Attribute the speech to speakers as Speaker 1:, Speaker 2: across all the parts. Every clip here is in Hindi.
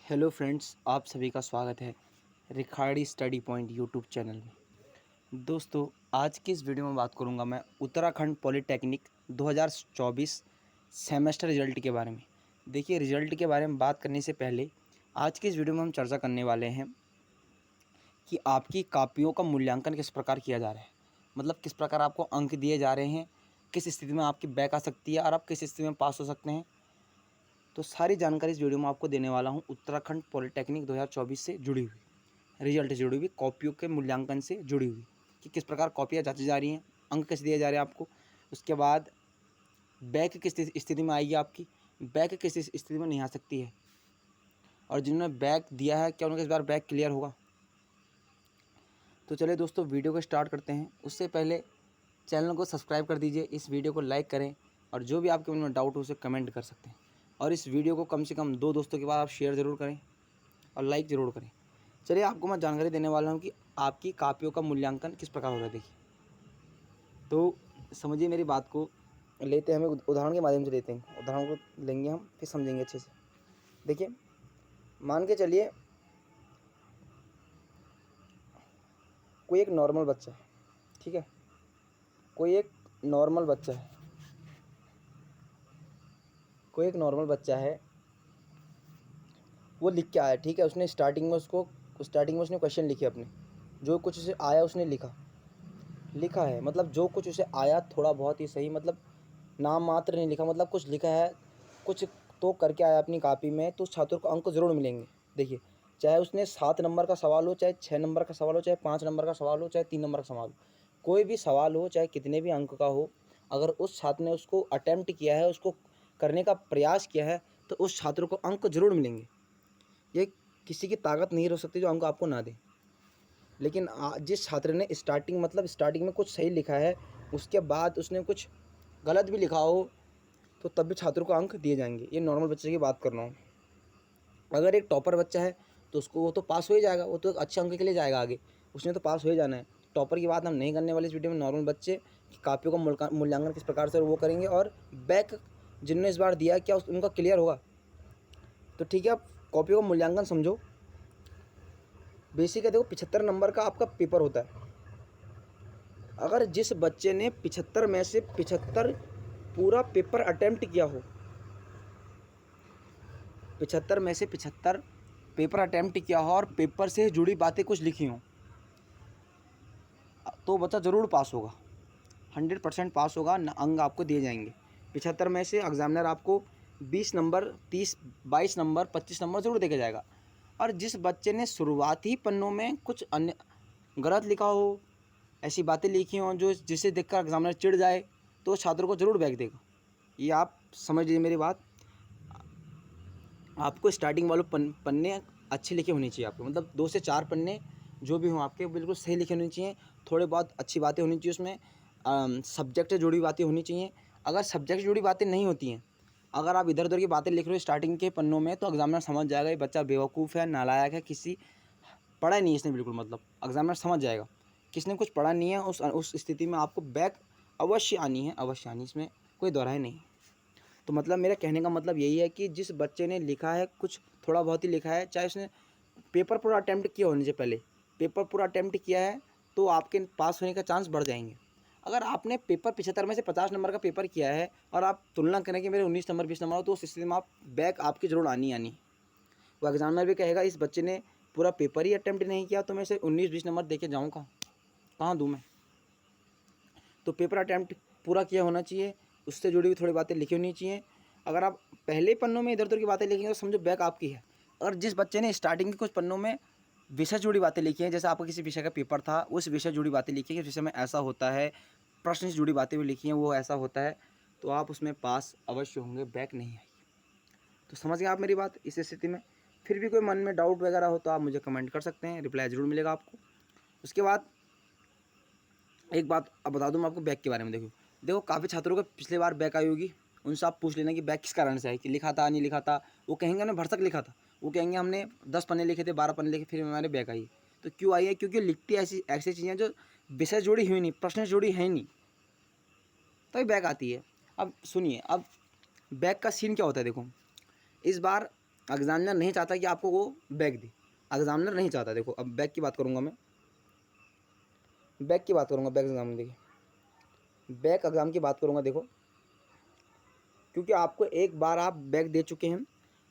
Speaker 1: हेलो फ्रेंड्स, आप सभी का स्वागत है Rikhari study point YouTube channel में। दोस्तों, आज की इस वीडियो में बात करूंगा मैं उत्तराखंड पॉलिटेक्निक 2024 सेमेस्टर रिजल्ट के बारे में। देखिए, रिजल्ट के बारे में बात करने से पहले आज की इस वीडियो में हम चर्चा करने वाले हैं कि आपकी कापियों का मूल्यांकन किस प्रकार किया जा रहा है। मतलब किस प्रकार आपको अंक दिए जा रहे हैं, किस स्थिति में आपकी बैक आ सकती है और आप किस स्थिति में पास हो सकते हैं। तो सारी जानकारी इस वीडियो में आपको देने वाला हूँ उत्तराखंड पॉलिटेक्निक 2024 से जुड़ी हुई, रिजल्ट से जुड़ी हुई, कॉपियों के मूल्यांकन से जुड़ी हुई कि किस प्रकार कॉपियाँ जांची जा रही हैं, अंक कैसे दिए जा रहे हैं आपको। उसके बाद बैक किस स्थिति में आएगी आपकी, बैक किस स्थिति में नहीं आ सकती है, और जिन्होंने बैक दिया है क्या उनका इस बार बैक क्लियर होगा। तो चलिए दोस्तों, वीडियो को स्टार्ट करते हैं। उससे पहले चैनल को सब्सक्राइब कर दीजिए, इस वीडियो को लाइक करें और जो भी आपके मन में डाउट हो उसे कमेंट कर सकते हैं। और इस वीडियो को कम से कम 2 दोस्तों के बाद आप शेयर ज़रूर करें और लाइक ज़रूर करें। चलिए, आपको मैं जानकारी देने वाला हूँ कि आपकी कापियों का मूल्यांकन किस प्रकार होगा। देखिए, तो समझिए मेरी बात को, लेते हैं हम उदाहरण के माध्यम से लेते हैं, उदाहरण को लेंगे हम, फिर समझेंगे अच्छे से। देखिए, मान के चलिए कोई एक नॉर्मल बच्चा है, ठीक है, कोई एक नॉर्मल बच्चा है, कोई एक नॉर्मल बच्चा है, वो लिख के आया, ठीक है। उसने स्टार्टिंग में उसने क्वेश्चन लिखे अपने, जो कुछ उसे आया उसने लिखा है। मतलब जो कुछ उसे आया थोड़ा बहुत ही सही, मतलब नाम मात्र नहीं लिखा, मतलब कुछ लिखा है, कुछ तो करके आया अपनी कॉपी में, तो उस छात्र को अंक ज़रूर मिलेंगे। देखिए, चाहे उसने 7 नंबर का सवाल हो, चाहे 6 नंबर का सवाल हो, चाहे 5 नंबर का सवाल हो, चाहे 3 नंबर का सवाल हो, कोई भी सवाल हो, चाहे कितने भी अंक का हो, अगर उस छात्र ने उसको अटेम्प्ट किया है, उसको करने का प्रयास किया है, तो उस छात्र को अंक ज़रूर मिलेंगे। ये किसी की ताकत नहीं हो सकती जो अंक आपको ना दे। लेकिन जिस छात्र ने स्टार्टिंग में कुछ सही लिखा है, उसके बाद उसने कुछ गलत भी लिखा हो, तो तब भी छात्र को अंक दिए जाएंगे। ये नॉर्मल बच्चे की बात कर रहा हूँ। अगर एक टॉपर बच्चा है तो वो तो पास हो ही जाएगा, वो तो एक अच्छे अंक के लिए जाएगा आगे, उसने तो पास हो ही जाना है। टॉपर की बात हम नहीं करने वाले इस वीडियो में। नॉर्मल बच्चे की कापियों का मूल्यांकन किस प्रकार से वो करेंगे, और बैक जिन्होंने इस बार दिया क्या उनका क्लियर होगा। तो ठीक है, आप कॉपियों का मूल्यांकन समझो। बेसिक है, देखो 75 नंबर का आपका पेपर होता है। अगर जिस बच्चे ने 75 में से 75 पूरा पेपर अटेम्प्ट किया हो, 75 में से 75 पेपर अटेम्प्ट किया हो और पेपर से जुड़ी बातें कुछ लिखी हों, तो बच्चा ज़रूर पास होगा, 100% पास होगा, अंक आपको दिए जाएंगे। 75 में से एग्जामिनर आपको 20 नंबर, 30, 22 नंबर, 25 नंबर ज़रूर देके जाएगा। और जिस बच्चे ने शुरुआती पन्नों में कुछ अन्य गलत लिखा हो, ऐसी बातें लिखी हों जो जिसे देखकर एग्जामिनर चिढ़ जाए, तो छात्रों को ज़रूर बैक देगा। ये आप समझ लीजिए मेरी बात। आपको स्टार्टिंग वाले पन्ने अच्छे लिखे होने चाहिए आपको, मतलब 2 से 4 पन्ने जो भी हों आपके बिल्कुल सही लिखे होने चाहिए। थोड़े बहुत अच्छी बातें होनी चाहिए उसमें, सब्जेक्ट से जुड़ी बातें होनी चाहिए। अगर सब्जेक्ट से जुड़ी बातें नहीं होती हैं, अगर आप इधर उधर की बातें लिख रहे हो स्टार्टिंग के पन्नों में, तो एग्जामिनर समझ जाएगा ये बच्चा बेवकूफ़ है, नालायक है, किसी पढ़ा नहीं है इसने बिल्कुल। मतलब एग्जामिनर समझ जाएगा किसने कुछ पढ़ा नहीं है। उस स्थिति में आपको बैक अवश्य आनी है, अवश्य आनी, इसमें कोई दोहराई नहीं। तो मतलब मेरा कहने का मतलब यही है कि जिस बच्चे ने लिखा है, कुछ थोड़ा बहुत ही लिखा है, चाहे उसने पेपर पूरा अटैम्प्ट किया होने से पहले, पेपर पूरा अटैम्प्ट किया है, तो आपके पास होने का चांस बढ़ जाएंगे। अगर आपने पेपर 75 में से 50 नंबर का पेपर किया है और आप तुलना करें कि मेरे 19 नंबर 20 नंबर हो, तो उस स्थिति में आप बैक आपकी ज़रूर आनी। वो एग्जामिनर भी कहेगा इस बच्चे ने पूरा पेपर ही अटैम्प्ट नहीं किया, तो मैं इसे 19-20 नंबर दे के जाऊँ कहाँ दूँ मैं। तो पेपर अटैम्प्ट पूरा किया होना चाहिए, उससे जुड़ी हुई थोड़ी बातें लिखी होनी चाहिए। अगर आप पहले पन्नों में इधर उधर की बातें लिखेंगे तो समझो बैक आपकी है। अगर जिस बच्चे ने स्टार्टिंग के कुछ पन्नों में विषय जुड़ी बातें लिखी हैं, जैसे आपका किसी विषय का पेपर था, उस विषय जुड़ी बातें लिखी है कि विषय में ऐसा होता है, प्रश्न से जुड़ी बातें भी लिखी हैं, वो ऐसा होता है, तो आप उसमें पास अवश्य होंगे, बैक नहीं आएगी। तो समझ गए आप मेरी बात। इस स्थिति में फिर भी कोई मन में डाउट वगैरह हो तो आप मुझे कमेंट कर सकते हैं, रिप्लाई ज़रूर मिलेगा आपको। उसके बाद एक बात अब बता दूं मैं आपको बैक के बारे में। देखो काफ़ी छात्रों को पिछले बार बैक आई होगी, उनसे आप पूछ लेना कि बैक किस कारण से आई, कि लिखा था नहीं लिखा था। वो कहेंगे हमने भरसक लिखा था, वो कहेंगे हमने 10 पन्ने लिखे थे, 12 पन्ने लिखे, फिर हमारे बैक आई। तो क्यों आई है? क्योंकि लिखती ऐसी ऐसी चीज़ें जो विषय जुड़ी हुई नहीं, प्रश्न से जुड़ी है नहीं, तो ये बैक आती है। अब सुनिए, अब बैक का सीन क्या होता है। देखो, इस बार एग्जामिनर नहीं चाहता कि आपको वो बैक दे, एग्जामिनर नहीं चाहता। देखो अब बैक की बात करूँगा मैं, बैक की बात करूँगा, बैक एग्जाम में देखिए, बैक एग्ज़ाम की बात करूँगा। देखो क्योंकि आपको एक बार आप बैक दे चुके हैं,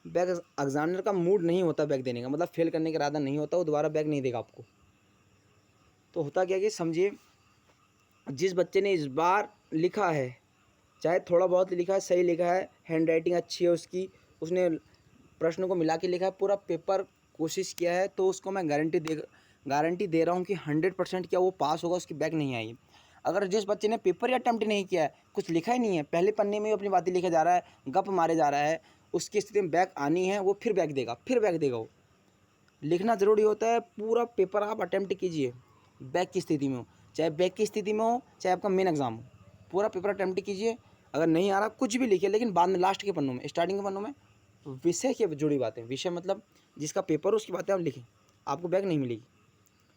Speaker 1: बैक एग्जामिनर का मूड नहीं होता बैक देने का, मतलब फेल करने का इरादा नहीं होता, वो दोबारा बैक नहीं देगा आपको। तो होता क्या कि समझिए, जिस बच्चे ने इस बार लिखा है, चाहे थोड़ा बहुत लिखा है, सही लिखा है, हैंड राइटिंग अच्छी है उसकी, उसने प्रश्नों को मिला के लिखा है, पूरा पेपर कोशिश किया है, तो उसको मैं गारंटी दे रहा हूँ कि 100% क्या वो पास होगा, उसकी बैक नहीं आएगी। अगर जिस बच्चे ने पेपर ही अटैम्प्ट नहीं किया है, कुछ लिखा ही नहीं है, पहले पन्ने में ही अपनी बातें लिखे जा रहा है, गप मारे जा रहा है, उसकी स्थिति में बैक आनी है, वो फिर बैक देगा। वो लिखना ज़रूरी होता है, पूरा पेपर आप अटैम्प्ट कीजिए बैक की स्थिति में हो, चाहे बैक की स्थिति में हो, चाहे आपका मेन एग्ज़ाम हो, पूरा पेपर अटैम्प्ट कीजिए। अगर नहीं आ रहा कुछ भी लिखिए, लेकिन बाद में लास्ट के पन्नों में, स्टार्टिंग के पन्नों में विषय की जुड़ी बातें, विषय मतलब जिसका पेपर हो उसकी बातें आप लिखें, आपको बैक नहीं मिलेगी,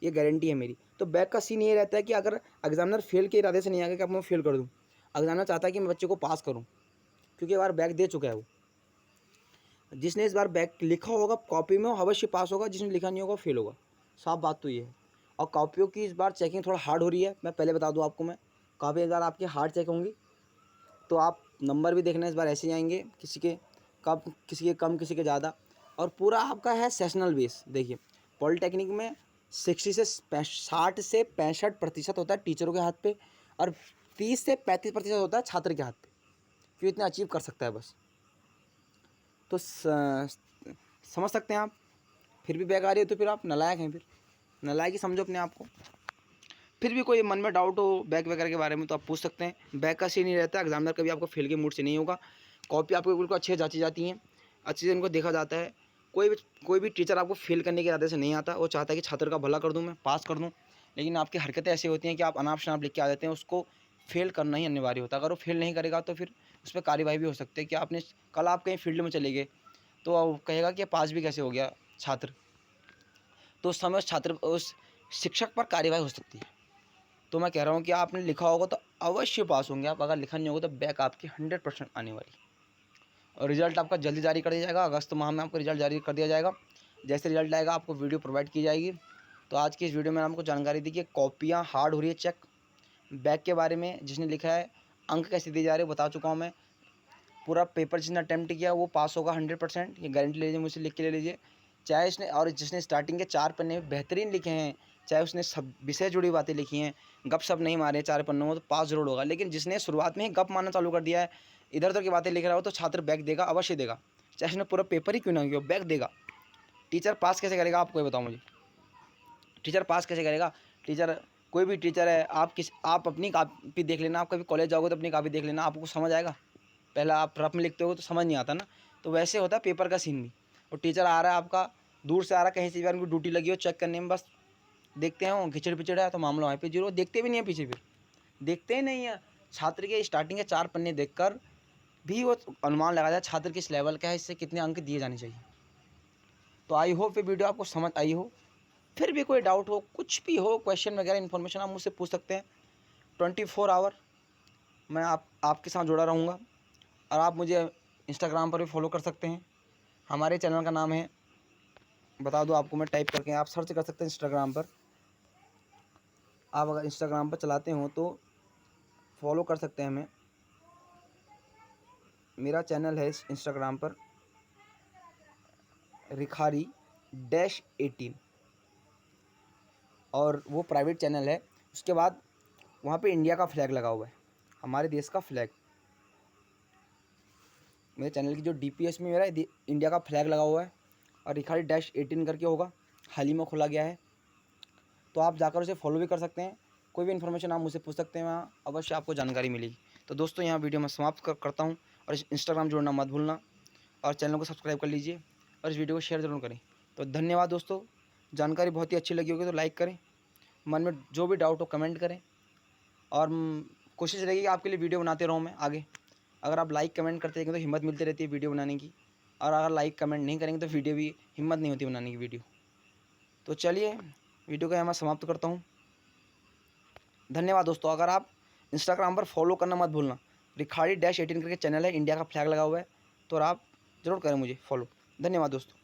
Speaker 1: ये गारंटी है मेरी। तो बैक का सीन ये रहता है कि अगर एग्जामिनर फेल के इरादे से नहीं आएगा कि अब मैं फेल कर दूँ, एग्जामिनर चाहता है कि मैं बच्चे को पास करूँ, क्योंकि एक बार बैक दे चुका है वो। जिसने इस बार बैक लिखा होगा कॉपी में वो अवश्य पास होगा, जिसने लिखा नहीं होगा फेल होगा, साफ बात तो ये है। और कॉपियों की इस बार चेकिंग थोड़ा हार्ड हो रही है, मैं पहले बता दूं आपको, मैं कॉपी इस बार आपकी हार्ड चेक होंगी, तो आप नंबर भी देखना इस बार ऐसे ही आएंगे, किसी के कम किसी के ज़्यादा। और पूरा आपका है सेशनल बेस। देखिए पॉलिटेक्निक में 60 से 65% होता है टीचरों के हाथ पे, और 30 से 35% होता है छात्र के हाथ पे, क्यों इतना अचीव कर सकता है बस। तो समझ सकते हैं आप। फिर भी बैक आ रही है तो फिर आप नालायक हैं, फिर नालायक ही समझो अपने आप को। फिर भी कोई मन में डाउट हो बैक वगैरह के बारे में तो आप पूछ सकते हैं। बैक का सीन नहीं रहता, एग्जामिनर कभी आपको फेल के मूड से नहीं होगा, कॉपी आपको बिल्कुल अच्छे जांची जाती हैं, अच्छे से उनको देखा जाता है। कोई भी टीचर आपको फेल करने के इरादे से नहीं आता, वो चाहता है कि छात्र का भला कर दूँ, मैं पास कर दूँ। लेकिन आपकी हरकतें ऐसी होती हैं कि आप अनाप शनाप लिख के आ जाते हैं, उसको फेल करना ही अनिवार्य होता है। अगर वो फेल नहीं करेगा तो फिर उस पर कार्यवाही भी हो सकती है कि आपने कल आप कहीं फील्ड में चले गए तो वो कहेगा कि पास भी कैसे हो गया छात्र, तो उस समय उस शिक्षक पर कार्यवाही हो सकती है। तो मैं कह रहा हूँ कि आपने लिखा होगा तो अवश्य पास होंगे आप, अगर लिखा नहीं होगा तो बैक आपकी 100% आने वाली। और रिजल्ट आपका जल्दी जारी कर दिया जाएगा, अगस्त माह में आपको रिजल्ट जारी कर दिया जाएगा। जैसे रिजल्ट आएगा आपको वीडियो प्रोवाइड की जाएगी। तो आज की इस वीडियो में आपको जानकारी दी कि कॉपियाँ हार्ड हो रही है चेक, बैक के बारे में जिसने लिखा है अंक कैसे दिए जा रहे हैं बता चुका हूँ मैं। पूरा पेपर जिसने अटैम्प्ट किया वो पास होगा 100%, ये गारंटी ले लीजिए, मुझसे लिख के ले लीजिए। चाहे इसने और जिसने स्टार्टिंग के 4 पन्ने बेहतरीन लिखे हैं, चाहे उसने सब विषय जुड़ी बातें लिखी हैं, गप सप नहीं मारे 4 पन्नों में, तो पास जरूर होगा। लेकिन जिसने शुरुआत में ही गप मारना चालू कर दिया है, इधर उधर की बातें लिख रहा हो, तो छात्र बैक देगा, अवश्य देगा, चाहे उसने पूरा पेपर ही क्यों ना किया बैक देगा। टीचर पास कैसे करेगा आपको ये बताओ मुझे, टीचर पास कैसे करेगा? टीचर कोई भी टीचर है, आप अपनी कापी देख लेना, आप कभी कॉलेज जाओगे तो अपनी कापी देख लेना, आपको समझ आएगा। पहला आप रफ में लिखते हो तो समझ नहीं आता ना, तो वैसे होता है पेपर का सीन भी। और टीचर आ रहा है आपका, दूर से आ रहा है, कहीं से भी उनको ड्यूटी लगी हो चेक करने में, बस देखते हैं वो खिचड़ पिचड़ है तो मामला वहीं पे जीरो, देखते भी नहीं है पीछे, फिर देखते ही नहीं है। छात्र के स्टार्टिंग के 4 पन्ने देखकर भी वो अनुमान लगाया जाए छात्र किस लेवल का है, इससे कितने अंक दिए जाने चाहिए। तो आई होप ये वीडियो आपको समझ आई हो। फिर भी कोई डाउट हो, कुछ भी हो, क्वेश्चन वगैरह इन्फॉर्मेशन आप मुझसे पूछ सकते हैं। 24 आवर मैं आपके साथ जुड़ा रहूँगा। और आप मुझे इंस्टाग्राम पर भी फॉलो कर सकते हैं। हमारे चैनल का नाम है, बता दूं आपको मैं, टाइप करके आप सर्च कर सकते हैं इंस्टाग्राम पर। आप अगर इंस्टाग्राम पर चलाते हो तो फॉलो कर सकते हैं हमें। मेरा चैनल है इस इंस्टाग्राम पर रिखारी-18, और वो प्राइवेट चैनल है। उसके बाद वहाँ पे इंडिया का फ्लैग लगा हुआ है, हमारे देश का फ्लैग। मेरे चैनल की जो DPS में मेरा इंडिया का फ्लैग लगा हुआ है, और रिखारी-18 करके होगा, हाल ही में खोला गया है। तो आप जाकर उसे फॉलो भी कर सकते हैं। कोई भी इन्फॉर्मेशन आप मुझसे पूछ सकते हैं, वहाँ अवश्य आपको जानकारी मिलेगी। तो दोस्तों यहाँ वीडियो मैं समाप्त करता हूँ, और इंस्टाग्राम जोड़ना मत भूलना, और चैनल को सब्सक्राइब कर लीजिए, और इस वीडियो को शेयर ज़रूर करें। तो धन्यवाद दोस्तों, जानकारी बहुत ही अच्छी लगी होगी तो लाइक करें, मन में जो भी डाउट हो कमेंट करें, और कोशिश रहेगी कि आपके लिए वीडियो बनाते रहूँ मैं आगे। अगर आप लाइक कमेंट करते रहेंगे तो हिम्मत मिलती रहती है वीडियो बनाने की, और अगर लाइक कमेंट नहीं करेंगे तो वीडियो भी हिम्मत नहीं होती बनाने की वीडियो। तो चलिए वीडियो को यहाँ मैं समाप्त करता हूँ। धन्यवाद दोस्तों। अगर आप इंस्टाग्राम पर फॉलो करना मत भूलना, रिखारी-18 करके चैनल है, इंडिया का फ्लैग लगा हुआ है, तो आप ज़रूर करें मुझे फॉलो। धन्यवाद दोस्तों।